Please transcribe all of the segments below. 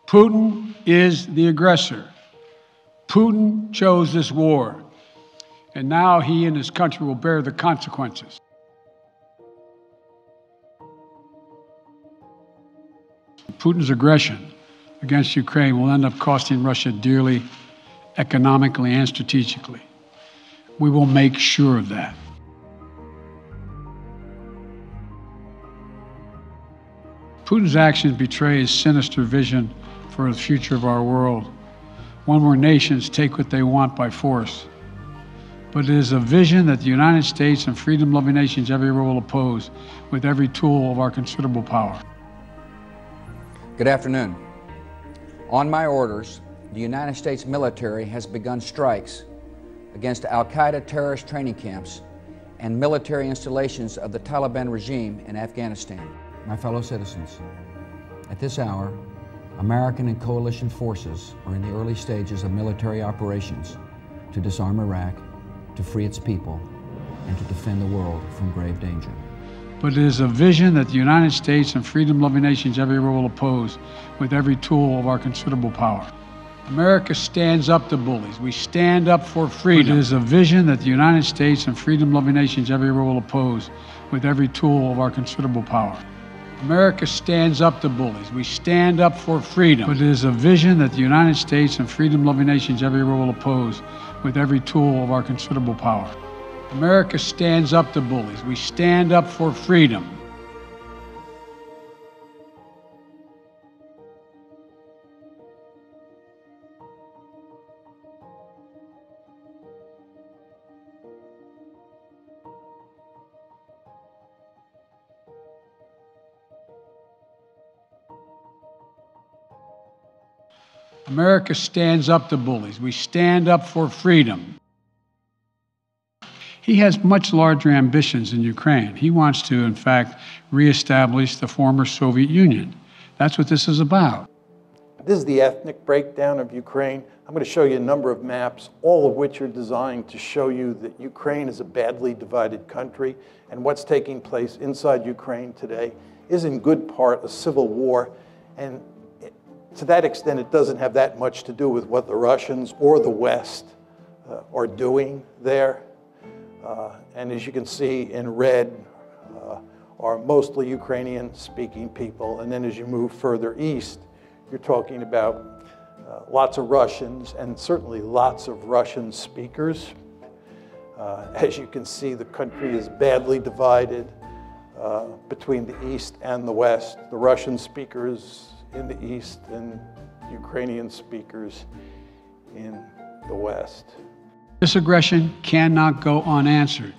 Putin is the aggressor. Putin chose this war, and now he and his country will bear the consequences. Putin's aggression against Ukraine will end up costing Russia dearly, economically and strategically. We will make sure of that. Putin's actions betray his sinister vision for the future of our world, one where nations take what they want by force. But it is a vision that the United States and freedom-loving nations everywhere will oppose with every tool of our considerable power. Good afternoon. On my orders, the United States military has begun strikes against Al-Qaeda terrorist training camps and military installations of the Taliban regime in Afghanistan. My fellow citizens, at this hour, American and coalition forces are in the early stages of military operations to disarm Iraq, to free its people, and to defend the world from grave danger. But it is a vision that the United States and freedom-loving nations everywhere will oppose with every tool of our considerable power. America stands up to bullies. We stand up for freedom. But it is a vision that the United States and freedom-loving nations everywhere will oppose with every tool of our considerable power. America stands up to bullies. We stand up for freedom. But it is a vision that the United States and freedom-loving nations everywhere will oppose with every tool of our considerable power. America stands up to bullies. We stand up for freedom. America stands up to bullies. We stand up for freedom. He has much larger ambitions in Ukraine. He wants to, in fact, reestablish the former Soviet Union. That's what this is about. This is the ethnic breakdown of Ukraine. I'm going to show you a number of maps, all of which are designed to show you that Ukraine is a badly divided country, and what's taking place inside Ukraine today is in good part a civil war. And to that extent, it doesn't have that much to do with what the Russians or the West are doing there. And as you can see in red are mostly Ukrainian-speaking people. And then as you move further east, you're talking about lots of Russians and certainly lots of Russian speakers. As you can see, the country is badly divided between the East and the West. The Russian speakers in the East and Ukrainian speakers in the West. This aggression cannot go unanswered.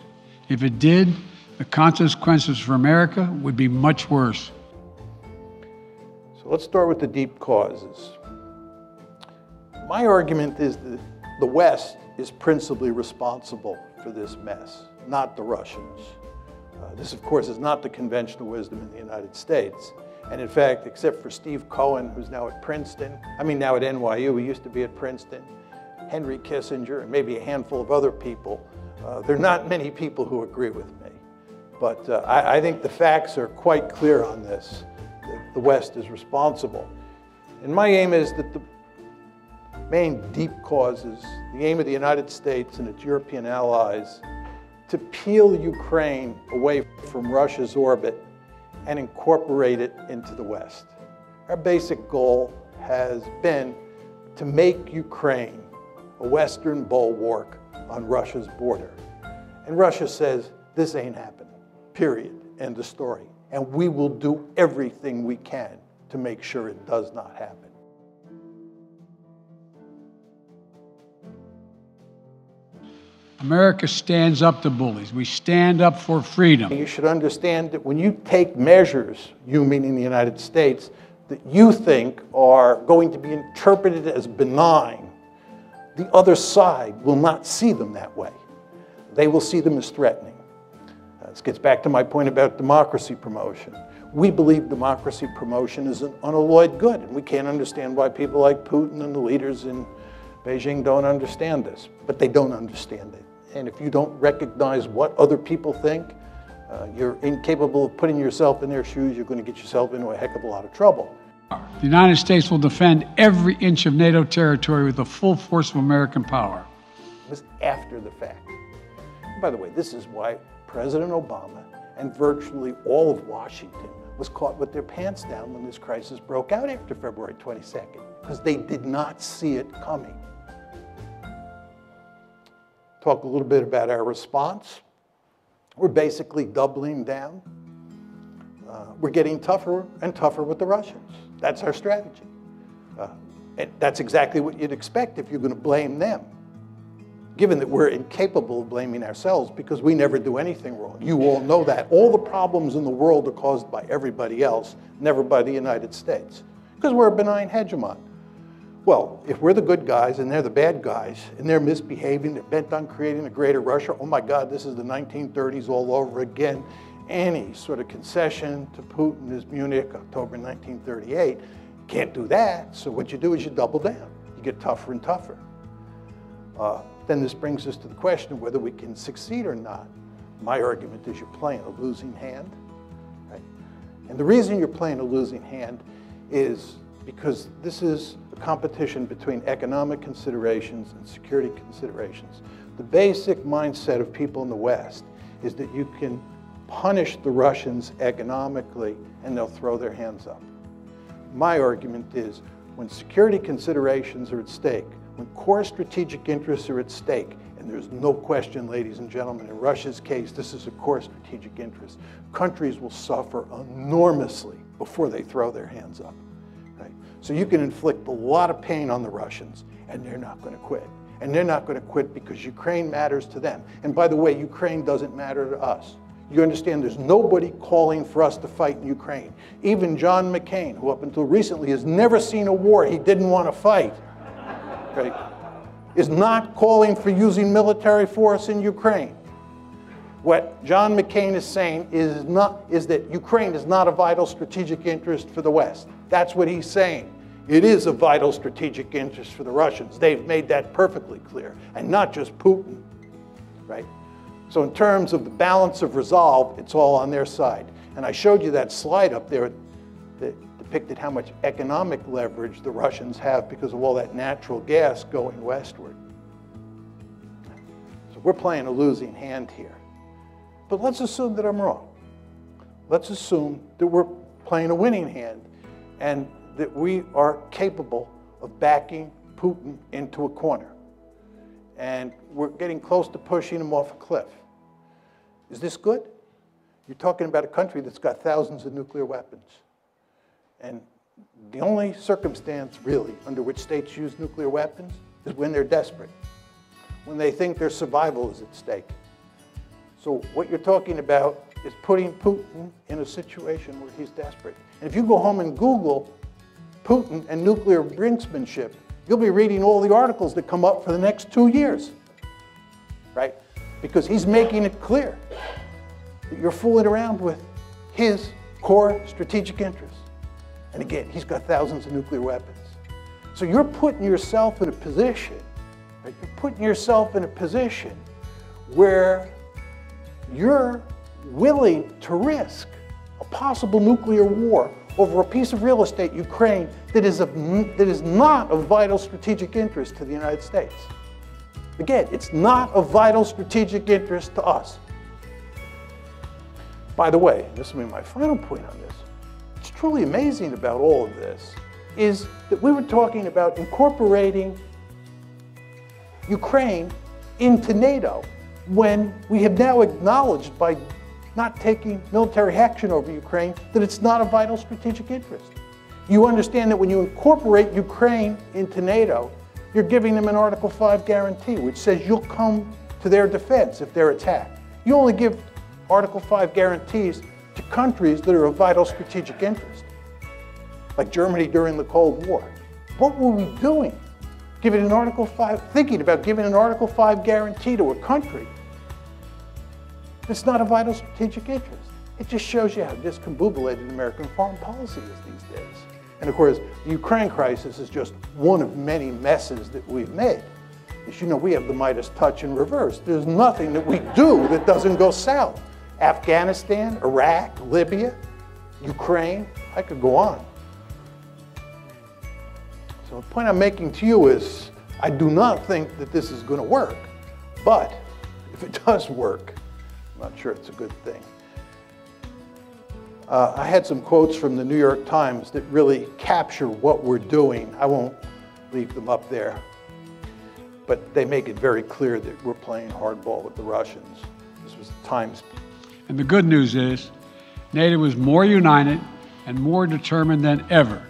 If it did, the consequences for America would be much worse. So let's start with the deep causes. My argument is that the West is principally responsible for this mess, not the Russians. This, of course, is not the conventional wisdom in the United States. And in fact, except for Steve Cohen, who's now at Princeton, now at NYU, he used to be at Princeton, Henry Kissinger, and maybe a handful of other people, there are not many people who agree with me. But I think the facts are quite clear on this, that the West is responsible. And my aim is that the main deep causes, the aim of the United States and its European allies, to peel Ukraine away from Russia's orbit and incorporate it into the West. Our basic goal has been to make Ukraine a Western bulwark on Russia's border. And Russia says, this ain't happening, period, end of story. And we will do everything we can to make sure it does not happen. America stands up to bullies. We stand up for freedom. You should understand that when you take measures, you meaning the United States, that you think are going to be interpreted as benign, the other side will not see them that way. They will see them as threatening. This gets back to my point about democracy promotion. We believe democracy promotion is an unalloyed good, and we can't understand why people like Putin and the leaders in Beijing don't understand this, but they don't understand it. And if you don't recognize what other people think, you're incapable of putting yourself in their shoes, you're going to get yourself into a heck of a lot of trouble. The United States will defend every inch of NATO territory with the full force of American power. It was after the fact. By the way, this is why President Obama and virtually all of Washington was caught with their pants down when this crisis broke out after February 22nd, because they did not see it coming. Talk a little bit about our response. We're basically doubling down. We're getting tougher and tougher with the Russians. That's our strategy. And that's exactly what you'd expect if you're going to blame them, given that we're incapable of blaming ourselves because we never do anything wrong. You all know that. All the problems in the world are caused by everybody else, never by the United States, because we're a benign hegemon. Well, if we're the good guys and they're the bad guys and they're misbehaving, they're bent on creating a greater Russia, oh my God, this is the 1930s all over again. Any sort of concession to Putin is Munich, October 1938. Can't do that, so what you do is you double down. You get tougher and tougher. Then this brings us to the question of whether we can succeed or not. My argument is you're playing a losing hand, right? And the reason you're playing a losing hand is because this is a competition between economic considerations and security considerations. The basic mindset of people in the West is that you can punish the Russians economically and they'll throw their hands up. My argument is when security considerations are at stake, when core strategic interests are at stake, and there's no question, ladies and gentlemen, in Russia's case, this is a core strategic interest, countries will suffer enormously before they throw their hands up. Right? So you can inflict a lot of pain on the Russians, and they're not going to quit. And they're not going to quit because Ukraine matters to them. And by the way, Ukraine doesn't matter to us. You understand there's nobody calling for us to fight in Ukraine. Even John McCain, who up until recently has never seen a war he didn't want to fight, right, is not calling for using military force in Ukraine. What John McCain is saying is that Ukraine is not a vital strategic interest for the West. That's what he's saying. It is a vital strategic interest for the Russians. They've made that perfectly clear, and not just Putin, right? So in terms of the balance of resolve, it's all on their side. And I showed you that slide up there that depicted how much economic leverage the Russians have because of all that natural gas going westward. So we're playing a losing hand here. But let's assume that I'm wrong. Let's assume that we're playing a winning hand and that we are capable of backing Putin into a corner. And we're getting close to pushing him off a cliff. Is this good? You're talking about a country that's got thousands of nuclear weapons. And the only circumstance, really, under which states use nuclear weapons is when they're desperate, when they think their survival is at stake. So what you're talking about is putting Putin in a situation where he's desperate. And if you go home and Google Putin and nuclear brinksmanship, you'll be reading all the articles that come up for the next 2 years, right? Because he's making it clear that you're fooling around with his core strategic interests. And again, he's got thousands of nuclear weapons. So you're putting yourself in a position, right? You're putting yourself in a position where you're willing to risk a possible nuclear war over a piece of real estate, Ukraine, that is not of vital strategic interest to the United States. Again, it's not of vital strategic interest to us. By the way, this will be my final point on this. What's truly amazing about all of this is that we were talking about incorporating Ukraine into NATO when we have now acknowledged by not taking military action over Ukraine that it's not a vital strategic interest. You understand that when you incorporate Ukraine into NATO, you're giving them an Article 5 guarantee, which says you'll come to their defense if they're attacked. You only give Article 5 guarantees to countries that are of vital strategic interest, like Germany during the Cold War. What were we doing? Giving an Article 5, thinking about giving an Article 5 guarantee to a country that's not a vital strategic interest. It just shows you how discombobulated American foreign policy is these days. And of course, the Ukraine crisis is just one of many messes that we've made. As you know, we have the Midas touch in reverse. There's nothing that we do that doesn't go south. Afghanistan, Iraq, Libya, Ukraine, I could go on. The point I'm making to you is I do not think that this is going to work, but if it does work, I'm not sure it's a good thing. I had some quotes from the New York Times that really capture what we're doing. I won't leave them up there, but they make it very clear that we're playing hardball with the Russians. This was the Times. And the good news is, NATO is more united and more determined than ever